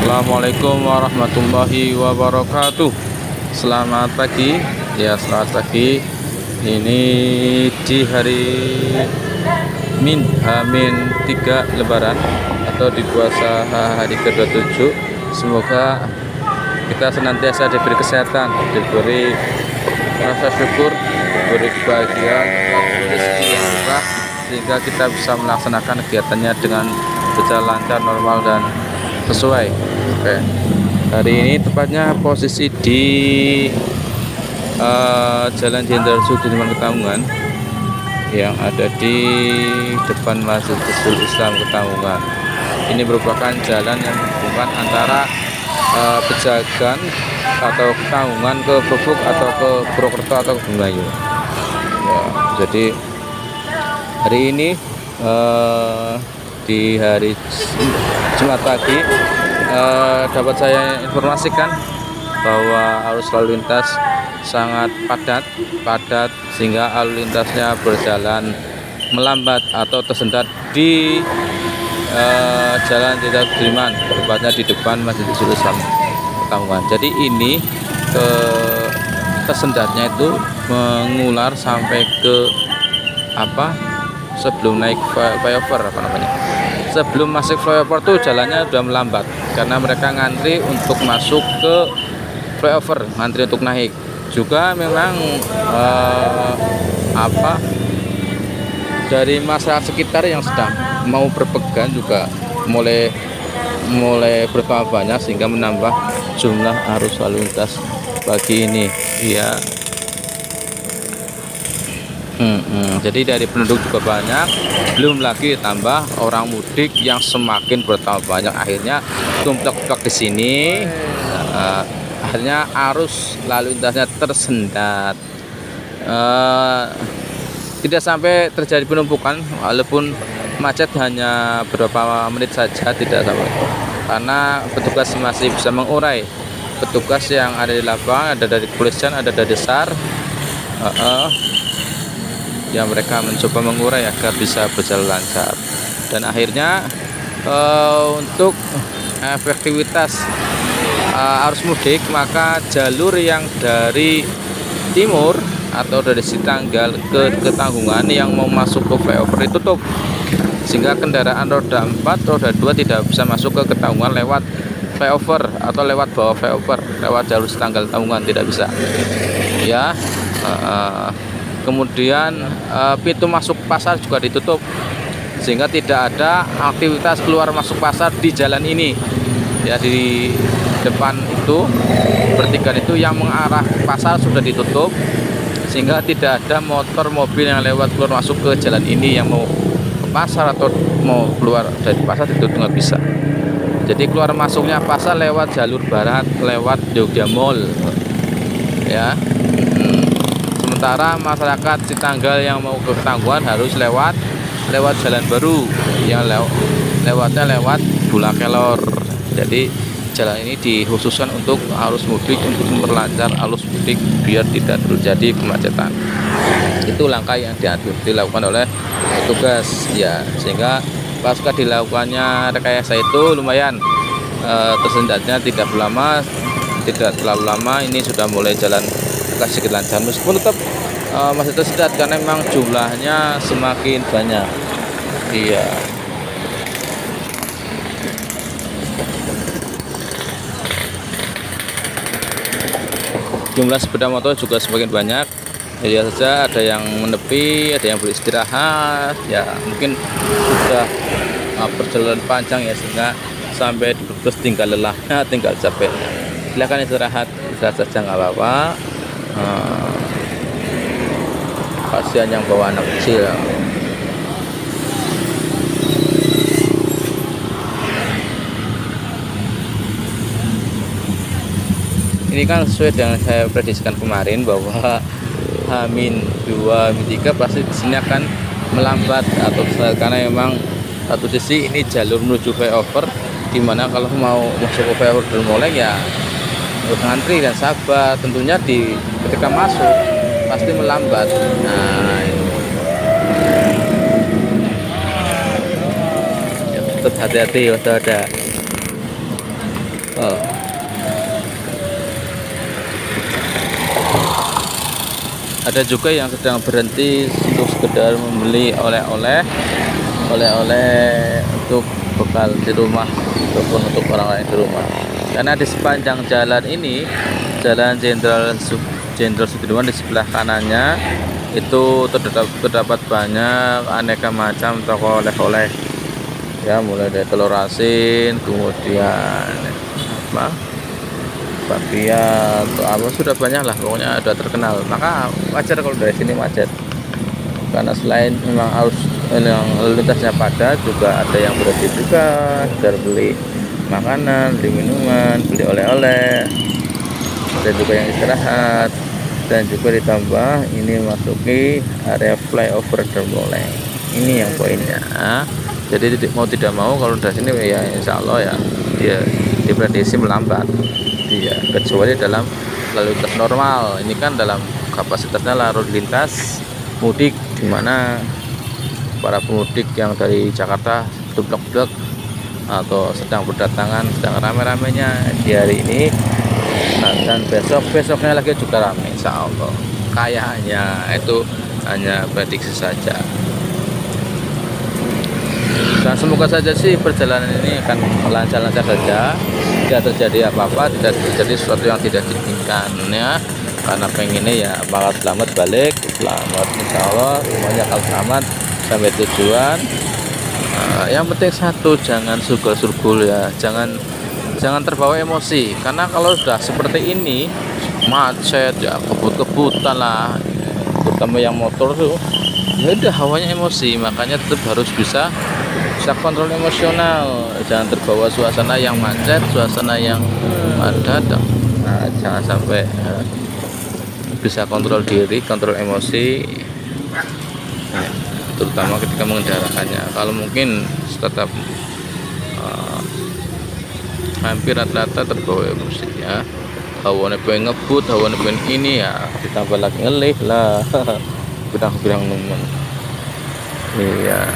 Assalamualaikum warahmatullahi wabarakatuh. Selamat pagi. Ya, selamat pagi. Ini di hari Hamin 3 Lebaran atau di puasa hari ke-27. Semoga kita senantiasa diberi kesehatan, diberi rasa syukur, diberi kebahagiaan, rezeki yang murah, sehingga kita bisa melaksanakan kegiatannya dengan berjalan lancar, normal dan sesuai. Oke. Hari ini tepatnya posisi di Jalan Jenderal Sudirman Ketanggungan yang ada di depan Masjid Hizbul Islam Ketanggungan. Ini merupakan jalan yang menghubungkan antara Pejagan atau Ketanggungan ke Brebuk atau ke Purwokerto atau ke Bengkayu. Ya, jadi hari ini di hari Jumat pagi dapat saya informasikan bahwa arus lalu lintas sangat padat sehingga lalu lintasnya berjalan melambat atau tersendat di Jalan Jenderal Sudirman, tepatnya di depan Masjid Hizbul Islam Ketanggungan. Jadi ini tersendatnya itu mengular sampai ke sebelum naik flyover sebelum masuk flyover tuh jalannya udah melambat karena mereka ngantri untuk masuk ke flyover, ngantri untuk naik. Juga memang dari masyarakat sekitar yang sedang mau berpegan juga mulai bertambah banyak sehingga menambah jumlah arus lalu lintas pagi ini ya. Jadi dari penduduk juga banyak, belum lagi tambah orang mudik yang semakin bertambah banyak, akhirnya tumplek-tumplek di sini. Akhirnya arus lalu lintasnya tersendat. Tidak sampai terjadi penumpukan, walaupun macet hanya beberapa menit saja, tidak sampai, karena petugas masih bisa mengurai. Petugas yang ada di lapangan, ada dari kepolisian, ada dari SAR. Ya, mereka mencoba mengurai agar bisa berjalan lancar, dan akhirnya untuk efektivitas arus mudik, maka jalur yang dari timur atau dari Sitanggal ke Ketanggungan yang mau masuk ke flyover ditutup, sehingga kendaraan roda 4, roda 2 tidak bisa masuk ke Ketanggungan lewat flyover atau lewat bawah flyover, lewat jalur Sitanggal Ketanggungan tidak bisa ya. Kemudian pintu masuk pasar juga ditutup, sehingga tidak ada aktivitas keluar masuk pasar di jalan ini ya. Di depan itu, pertigaan itu yang mengarah pasar sudah ditutup, sehingga tidak ada motor mobil yang lewat keluar masuk ke jalan ini yang mau ke pasar atau mau keluar dari pasar itu nggak bisa. Jadi keluar masuknya pasar lewat jalur barat, lewat Jogja Mall ya. Sementara masyarakat Sitanggal yang mau ke Ketanggungan harus lewat jalan baru yang lewatnya lewat Bulakelor. Jadi jalan ini dikhususkan untuk arus mudik, untuk memperlancar arus mudik biar tidak terjadi kemacetan. Itu langkah yang dilakukan oleh petugas ya, sehingga pasca dilakukannya rekayasa itu lumayan tersendatnya tidak terlalu lama. Ini sudah mulai jalan agak sedikit lancar, meskipun tetap masih tersendat karena memang jumlahnya semakin banyak iya. Jumlah sepeda motor juga semakin banyak. Ya saja, ada yang menepi, ada yang beristirahat ya, mungkin sudah perjalanan panjang ya, sehingga sampai di Brebes tinggal lelahnya, tinggal capek. Silakan istirahat saja, nggak apa-apa. Kasihan yang bawa anak kecil. Ini kan sesuai dengan saya prediksikan kemarin bahwa Hamin 2, Hamin 3 pasti di sini akan melambat atau karena memang satu sisi ini jalur menuju flyover, dimana kalau mau masuk ke flyover dan mulai ya harus ngantri dan sabar tentunya. Ketika masuk pasti melambat. Nah, ya, tetap hati-hati, waspada. Oh. Ada juga yang sedang berhenti untuk sekedar membeli oleh-oleh untuk bekal di rumah ataupun untuk orang lain di rumah. Karena di sepanjang jalan ini, Jalan Jenderal Sudirman, di sebelah kanannya itu terdapat banyak aneka macam toko oleh-oleh. Ya, mulai dari telur asin, kemudian apa? Bakpia atau apa, sudah banyak lah, pokoknya sudah terkenal. Maka wajar kalau dari sini macet, karena selain memang harus yang lalu lintasnya padat, juga ada yang berhenti juga sekedar beli makanan, beli minuman, beli oleh-oleh, dan juga yang istirahat. Dan juga ditambah ini masuki area flyover Dermoleng, ini yang poinnya. Jadi mau tidak mau kalau dari sini ya insya Allah ya dia diprediksi melambat ya, kecuali dalam lalu lintas normal. Ini kan dalam kapasitasnya lalu lintas mudik, dimana para pemudik yang dari Jakarta blok-blok atau sedang berdatangan, sedang rame-ramenya di hari ini. Nah, dan besoknya lagi juga ramai insya Allah. Kayaknya itu hanya prediksi saja. Dan semoga saja sih perjalanan ini akan lancar-lancar saja, tidak terjadi apa-apa, tidak terjadi sesuatu yang tidak diinginkan ya. Karena pengennya ya bakal selamat balik, selamat insya Allah semuanya akan selamat sampai tujuan. Yang penting satu, jangan surgul ya, jangan terbawa emosi. Karena kalau sudah seperti ini macet ya, kebut-kebutan lah, terutama yang motor tuh ya udah hawanya emosi. Makanya tetap harus bisa kontrol emosional, jangan terbawa suasana yang macet, suasana yang padat. Nah, jangan sampai bisa kontrol diri, kontrol emosi, terutama ketika mengendarakannya. Kalau mungkin tetap hampir rata-rata terbawa emosi ya, hawane pengen ngebut, hawane pengen ini ya, ditambah lagi ngelih lah bilang nemen. Iya,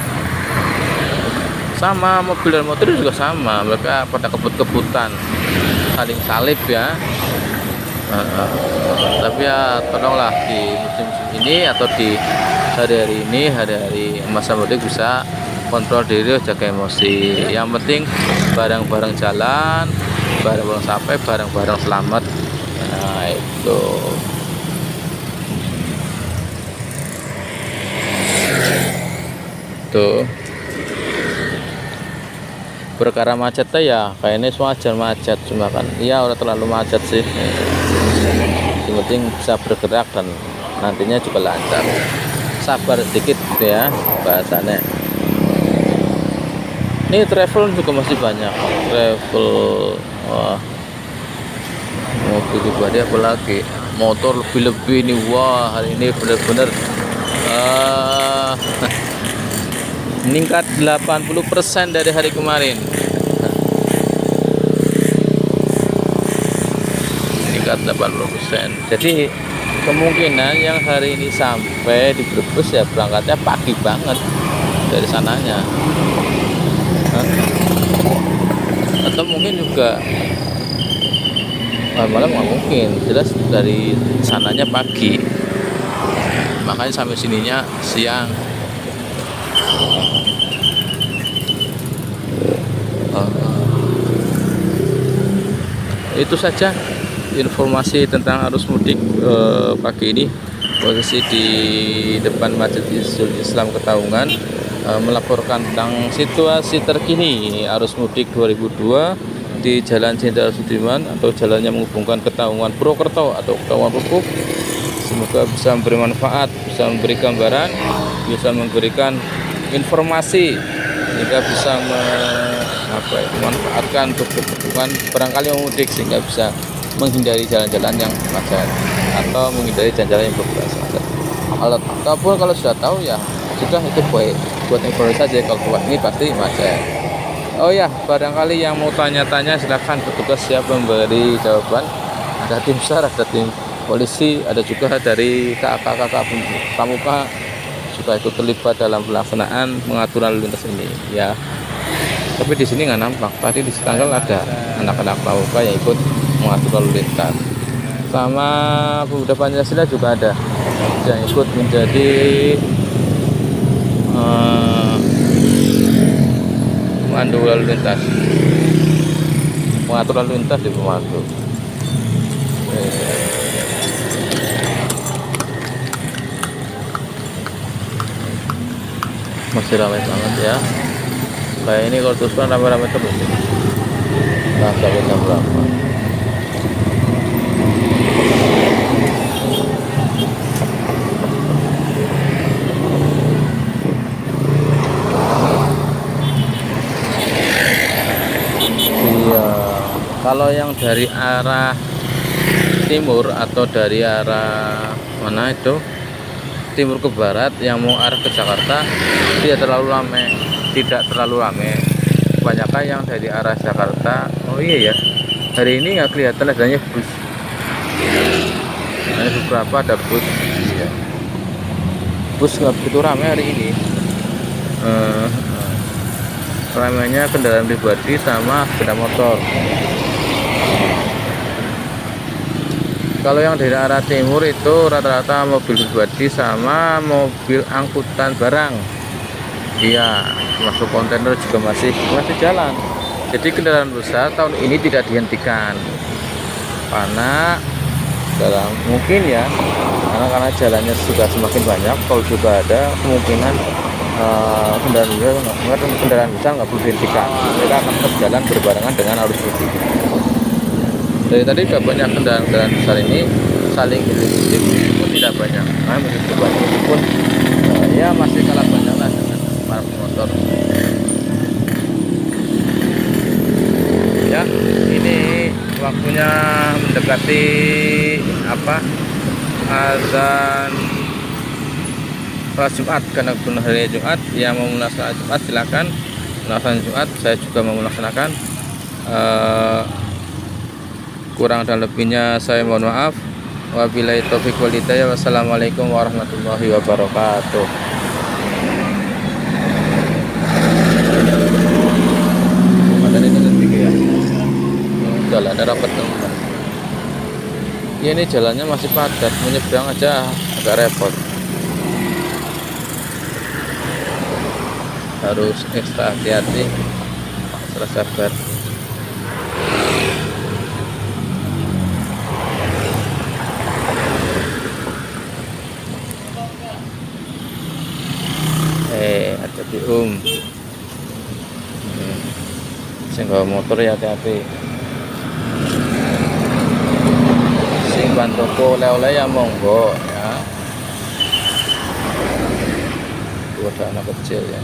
sama mobil dan motor juga sama, mereka pada kebut-kebutan saling salib ya. Tapi ya tolonglah di musim-musim ini atau di hari-hari masa mudik bisa kontrol diri, jaga emosi. Yang penting barang-barang jalan, barang-barang sampai, barang-barang selamat. Nah itu tuh. Perkara macetnya ya kayaknya wajar macet, cuma kan iya udah terlalu macet sih. Yang penting bisa bergerak dan nantinya juga lancar. Sabar sedikit ya bahasanya. Ini travel juga masih banyak, travel. Wah, mobil pribadi apalagi motor lebih-lebih nih. Wah, hari ini benar-benar meningkat 80% dari hari kemarin. Meningkat 80%. Jadi kemungkinan yang hari ini sampai di Brebes ya berangkatnya pagi banget dari sananya. Atau mungkin juga malam nggak mungkin, jelas dari sananya pagi, makanya sampai sininya siang. Itu saja informasi tentang arus mudik pagi ini. Posisi di depan Masjid Islam Ketaungan melaporkan tentang situasi terkini arus mudik 2002 di Jalan Jenderal Sudirman atau jalan yang menghubungkan Ketaungan Purwokerto atau Ketaungan Pupuk. Semoga bisa memberi manfaat, bisa memberi gambaran, bisa memberikan informasi sehingga bisa memanfaatkan untuk kebutuhan barangkali memudik, sehingga bisa menghindari jalan-jalan yang macet atau menghindari jalan-jalan yang berbelas macet. Ataupun kalau sudah tahu ya sudah, itu buat informasi saja. Kalau tempat ini pasti macet. Oh ya, barangkali yang mau tanya-tanya silahkan, petugas siap memberi jawaban. Ada tim SAR, ada tim polisi, ada juga dari kakak-kakak pramuka juga ikut terlibat dalam pelaksanaan pengaturan lalu lintas ini ya. Tapi di sini nggak nampak. Tadi di Tanggal ada anak-anak pramuka yang ikut mengatur lalu lintas. Sama pemuda Pancasila juga ada yang ikut menjadi pemandu lalu lintas, mengatur lalu lintas di pemandu. Masih ramai banget ya. Kayak ini kalau terus kan ramai-ramai terus. Nah, sampai jam berapa? Iya, kalau yang dari arah timur atau dari arah mana itu, timur ke barat yang mau arah ke Jakarta tidak terlalu ramai. Kebanyakan yang dari arah Jakarta, oh iya ya, hari ini nggak kelihatan adanya bus. Ada beberapa ada bus, iya. Bus nggak begitu ramai hari ini. Ramainya kendaraan pribadi sama sepeda motor. Kalau yang dari arah timur itu rata-rata mobil pribadi sama mobil angkutan barang. Iya, masuk kontainer juga masih jalan. Jadi kendaraan besar tahun ini tidak dihentikan karena mungkin ya, karena jalannya sudah semakin banyak. Kalau juga ada kemungkinan kendaraan besar nggak perlu dihentikan, mereka akan tetap jalan berbarengan dengan arus mudik. Dari tadi sudah banyak kendaraan besar ini saling berhenti, meskipun tidak banyak, meskipun ya masih kalah banyak lah dengan para pemotor. Ya, ini waktunya mendekati azan sholat Jumat, karena benar hari Jumat. Yang mau melaksanakan Jumat silakan melaksanakan Jumat. Saya juga mau melaksanakan. Kurang dan lebihnya saya mohon maaf. Wabillahi taufiq wal hidayah. Wassalamualaikum warahmatullahi wabarakatuh. Ada ini nanti ya. Jalannya rapat teman. Ya, ini jalannya masih padat, menyeberang aja agak repot. Harus ekstra hati-hati, ekstra sabar. Hati-hati sing bawa motor ya hati-hati. Sing bantuku oleh-oleh ya monggo ya. Itu ada anak kecil ya.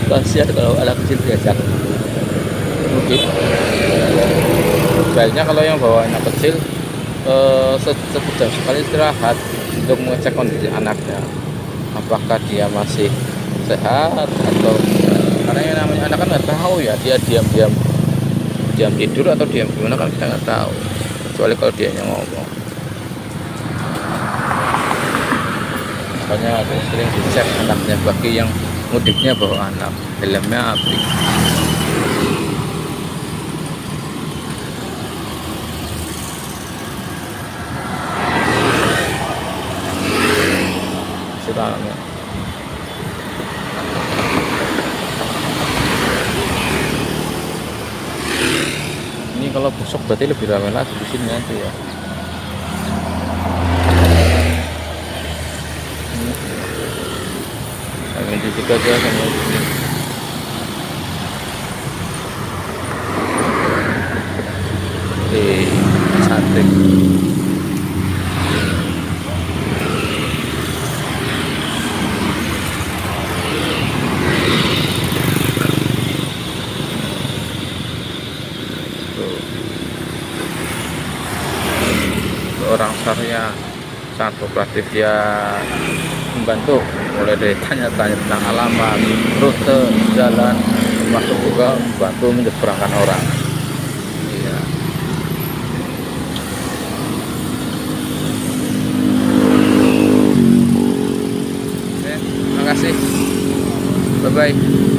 Kasihan kalau anak kecil diajak mudik. Baiknya kalau yang bawa anak kecil sejam sekali istirahat untuk mengecek kondisi anaknya, apakah dia masih sehat atau, karena yang namanya anak kan nggak tahu ya, dia diam tidur atau diam gimana kan kita nggak tahu, kecuali kalau dia yang ngomong. Makanya aku sering dicek anaknya, bagi yang mudiknya bawa anak, helmnya api. Silakan. Ini kalau besok berarti lebih ramai lagi di sini nanti ya. Ini juga aja sama ini. Cantik. Orang Sarya sangat kooperatif, dia membantu mulai dari tanya-tanya tentang alamat, rute jalan, termasuk juga membantu menyeberangkan orang. Iya. Oke, terima kasih. Bye bye.